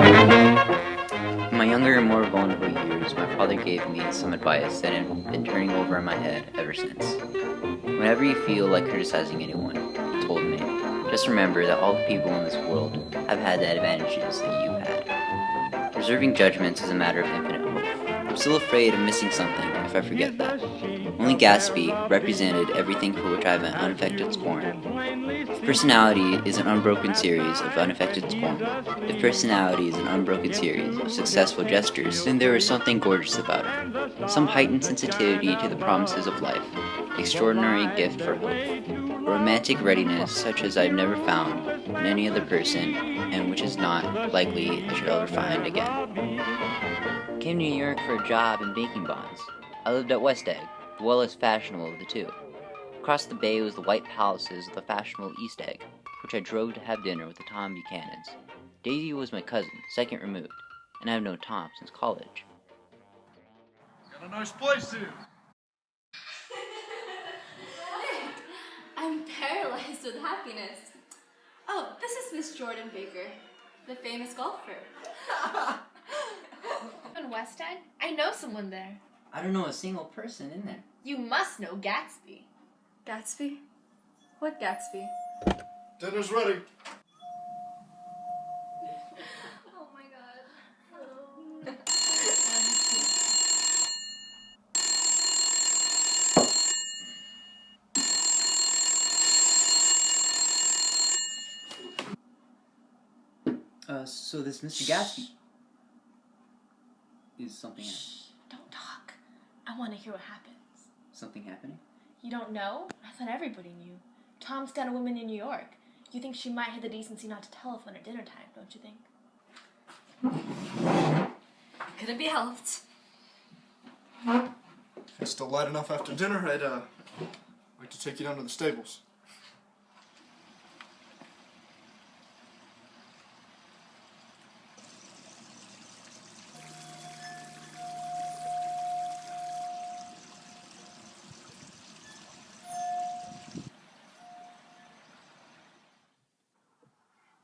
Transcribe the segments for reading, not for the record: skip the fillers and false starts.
In my younger and more vulnerable years, my father gave me some advice that had been turning over in my head ever since. Whenever you feel like criticizing anyone, he told me, just remember that all the people in this world have had the advantages that you've had. Reserving judgments is a matter of infinite hope. I'm still afraid of missing something if I forget that. Only Gatsby represented everything for which I have an unaffected scorn. If personality is an unbroken series of unaffected scorn, if personality is an unbroken series of successful gestures, then there is something gorgeous about it. Some heightened sensitivity to the promises of life, extraordinary gift for hope, a romantic readiness such as I've never found in any other person, and which is not likely I should ever find again. Came to New York for a job in banking bonds. I lived at West Egg, the well less fashionable of the two. Across the bay was the white palaces of the fashionable East Egg, which I drove to have dinner with the Tom Buchanans. Daisy was my cousin, second removed, and I have known Tom since college. Got a nice place here. Nick, I'm paralyzed with happiness. Oh, this is Miss Jordan Baker, the famous golfer. In West End? I know someone there. I don't know a single person in there. You must know Gatsby. Gatsby? What Gatsby? Dinner's ready. Oh my god. So this Mr. Gatsby is something Don't talk. I want to hear what happens. something happening? You don't know? I thought everybody knew. Tom's got a woman in New York. You think she might have the decency not to telephone at dinner time, don't you think? Couldn't be helped. If it's still light enough after dinner, I'd like to take you down to the stables.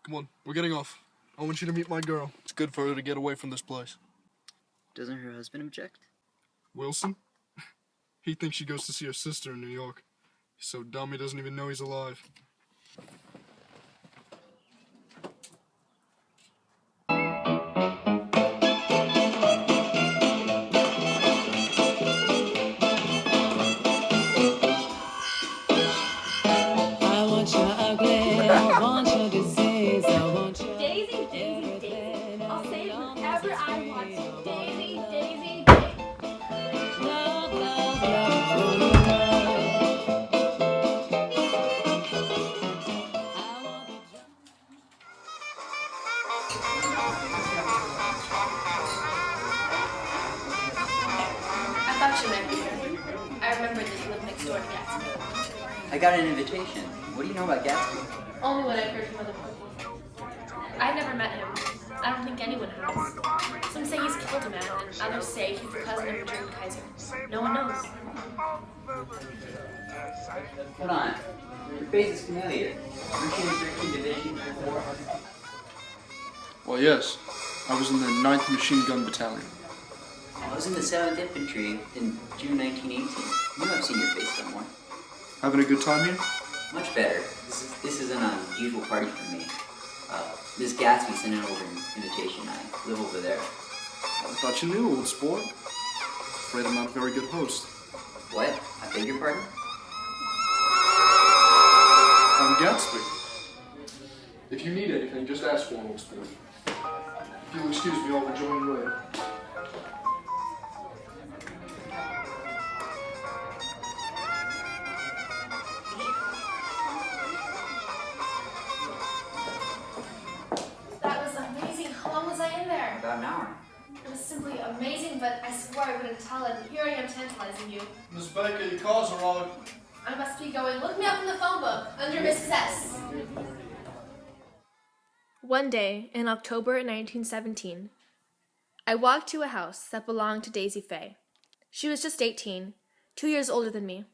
Come on, we're getting off. I want you to meet my girl. It's good for her to get away from this place. Doesn't her husband object? Wilson? He thinks she goes to see her sister in New York. He's so dumb he doesn't even know he's alive. Daisy, Daisy, Daisy. I'll say it whenever I want to. Daisy, Daisy, Daisy. I thought you meant Peter. I remembered that you lived next door to Gatsby. I got an invitation. What do you know about Gatsby? Only what I've heard from other people. I've never met him. I don't think anyone has. Some say he's killed a man, and others say he's the cousin of Richard Kaiser. No one knows. Hold on. Your face is familiar. Weren't you in 13th Division before? Well, yes. I was in the 9th Machine Gun Battalion. I was in the 7th Infantry in June 1918. You know I've seen your face somewhere. Having a good time here? Much better. This is an unusual party for me. Miss Gatsby sent in over an invitation. I live over there. I thought you knew, old sport. Afraid I'm not a very good host. What? I beg your pardon? I'm Gatsby. If you need anything, just ask for an old sport. If you'll excuse me, I'll rejoin you later. That was amazing. How long was I in there? About an hour. It was simply amazing, but I swore I wouldn't tell, and here I am tantalizing you. Miss Baker, your car's arrived. I must be going. Look me up in the phone book, under Mrs. S. One day, in October 1917, I walked to a house that belonged to Daisy Fay. She was just 18, 2 years older than me.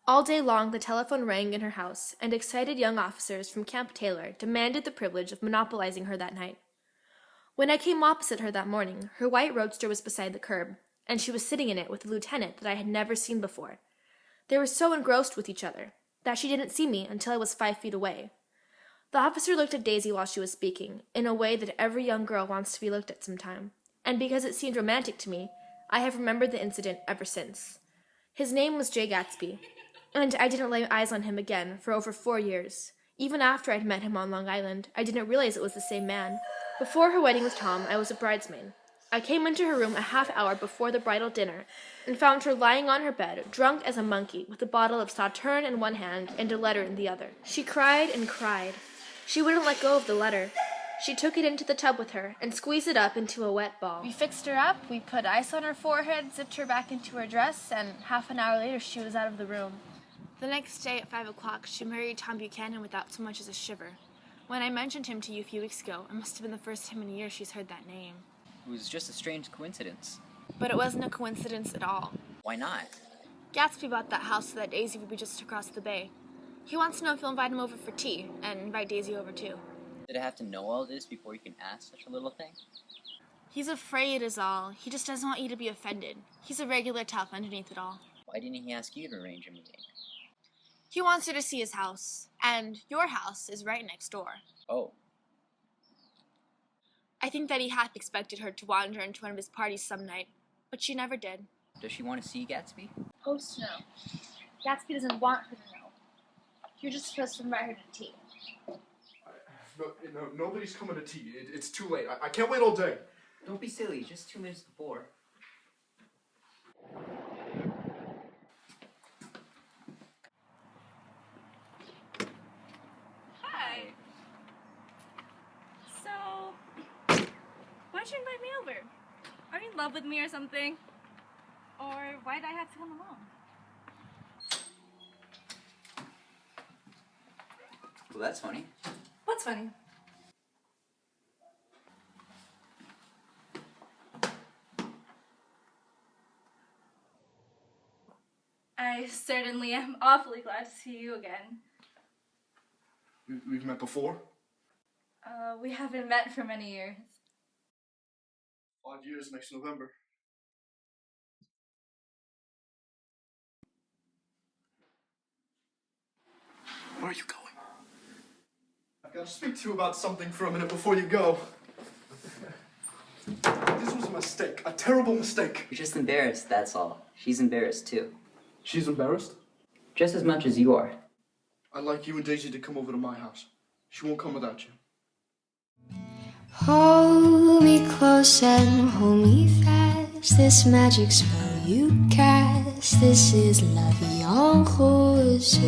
All day long the telephone rang in her house, and excited young officers from Camp Taylor demanded the privilege of monopolizing her that night. When I came opposite her that morning, her white roadster was beside the curb, and she was sitting in it with a lieutenant that I had never seen before. They were so engrossed with each other that she didn't see me until I was 5 feet away. The officer looked at Daisy while she was speaking, in a way that every young girl wants to be looked at sometime, and because it seemed romantic to me, I have remembered the incident ever since. His name was Jay Gatsby, and I didn't lay eyes on him again for over 4 years. Even after I'd met him on Long Island, I didn't realize it was the same man. Before her wedding with Tom, I was a bridesmaid. I came into her room a half hour before the bridal dinner and found her lying on her bed, drunk as a monkey, with a bottle of Sauterne in one hand and a letter in the other. She cried and cried. She wouldn't let go of the letter. She took it into the tub with her and squeezed it up into a wet ball. We fixed her up, we put ice on her forehead, zipped her back into her dress, and half an hour later she was out of the room. The next day at 5 o'clock, she married Tom Buchanan without so much as a shiver. When I mentioned him to you a few weeks ago, it must have been the first time in years she's heard that name. It was just a strange coincidence. But it wasn't a coincidence at all. Why not? Gatsby bought that house so that Daisy would be just across the bay. He wants to know if you'll invite him over for tea, and invite Daisy over too. Did I have to know all this before you can ask such a little thing? He's afraid is all. He just doesn't want you to be offended. He's a regular tough underneath it all. Why didn't he ask you to arrange a meeting? He wants her to see his house, and your house is right next door. Oh. I think that he half expected her to wander into one of his parties some night, but she never did. Does she want to see Gatsby? Supposed to know. Gatsby doesn't want her to know. You're just supposed to invite her to tea. No, nobody's coming to tea. It's too late. I can't wait all day. Don't be silly, just 2 minutes before. Hi. So, why'd you invite me over? Are you in love with me or something? Or why'd I have to come along? Well, that's funny. What's funny? I certainly am awfully glad to see you again. We've met before? We haven't met for many years. 5 years next November. Where are you going? I've got to speak to you about something for a minute before you go. This was a mistake, a terrible mistake. You're just embarrassed, that's all. She's embarrassed too. She's embarrassed? Just as much as you are. I'd like you and Daisy to come over to my house. She won't come without you. Hold me close and hold me fast. This magic spell you cast. This is La Vie en Rose.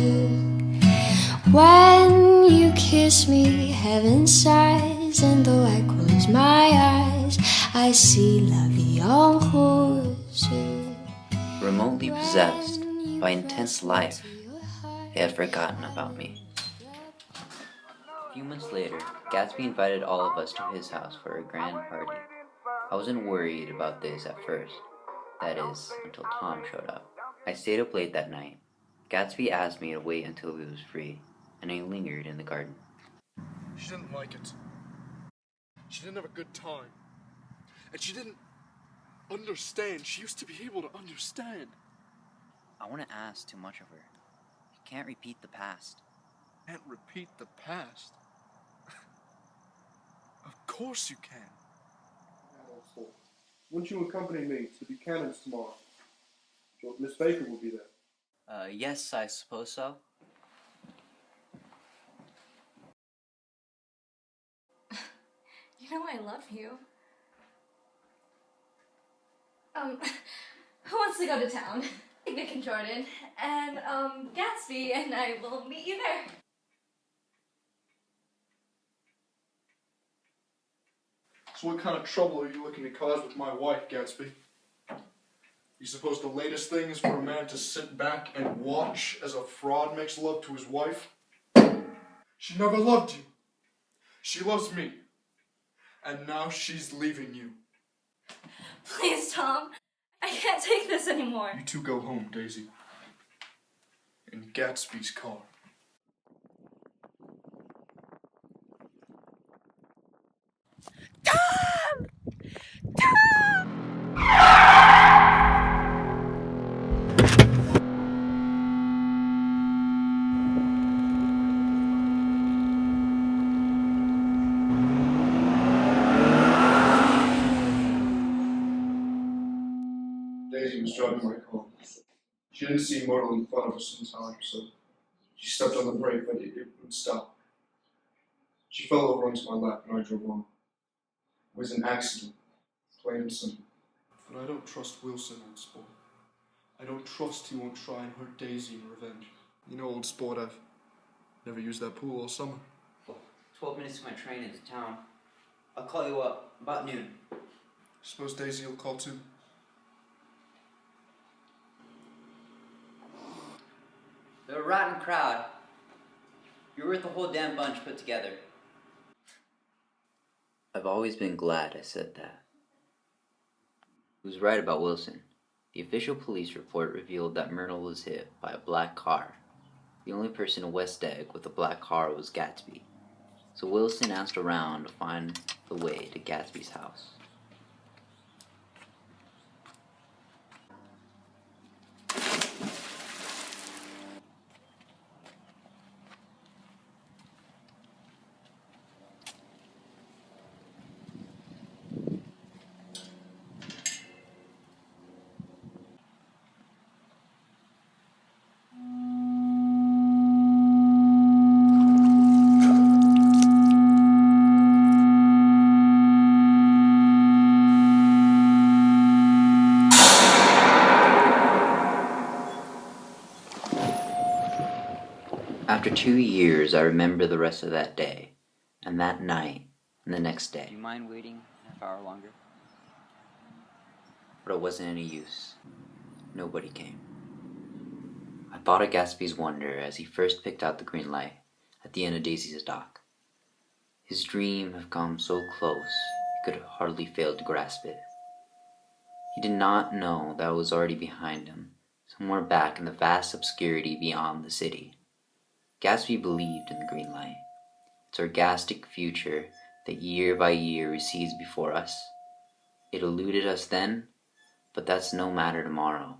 When you kiss me, heaven sighs, and though I close my eyes, I see La Vie en Rose. Remotely possessed by intense life, they had forgotten about me. A few months later, Gatsby invited all of us to his house for a grand party. I wasn't worried about this at first, that is, until Tom showed up. I stayed up late that night. Gatsby asked me to wait until he was free, and I lingered in the garden. She didn't like it. She didn't have a good time. And she didn't understand. She used to be able to understand. I want to ask too much of her. You can't repeat the past. Can't repeat the past. Of course you can. Wouldn't you accompany me to Buchanan's tomorrow? Miss Baker will be there. Yes, I suppose so. You know I love you. Who wants to go to town? Nick and Jordan, and Gatsby and I will meet you there. So what kind of trouble are you looking to cause with my wife, Gatsby? You suppose the latest thing is for a man to sit back and watch as a fraud makes love to his wife? She never loved you. She loves me. And now she's leaving you. Please, Tom. I can't take this anymore. You two go home, Daisy. In Gatsby's car. Ah! was driving my car. She didn't see a motor in front of us in time, so she stepped on the brake, but it wouldn't stop. She fell over onto my lap and I drove on. It was an accident, plain and simple. And I don't trust Wilson, old sport. I don't trust he won't try and hurt Daisy in revenge. You know, old sport, I've never used that pool all summer. 12 minutes to my train into town. I'll call you up about noon. Suppose Daisy will call too. They're a rotten crowd. You're worth the whole damn bunch put together. I've always been glad I said that. He was right about Wilson. The official police report revealed that Myrtle was hit by a black car. The only person in West Egg with a black car was Gatsby. So Wilson asked around to find the way to Gatsby's house. After 2 years, I remember the rest of that day, and that night, and the next day. Do you mind waiting a half hour longer? But it wasn't any use. Nobody came. I thought of Gatsby's wonder as he first picked out the green light at the end of Daisy's dock. His dream had come so close, he could hardly fail to grasp it. He did not know that it was already behind him, somewhere back in the vast obscurity beyond the city. Gatsby believed in the green light, its orgastic future that year by year recedes before us. It eluded us then, but that's no matter tomorrow.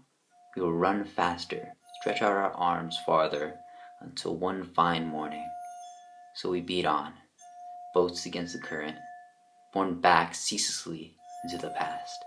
We will run faster, stretch out our arms farther, until one fine morning. So we beat on, boats against the current, borne back ceaselessly into the past.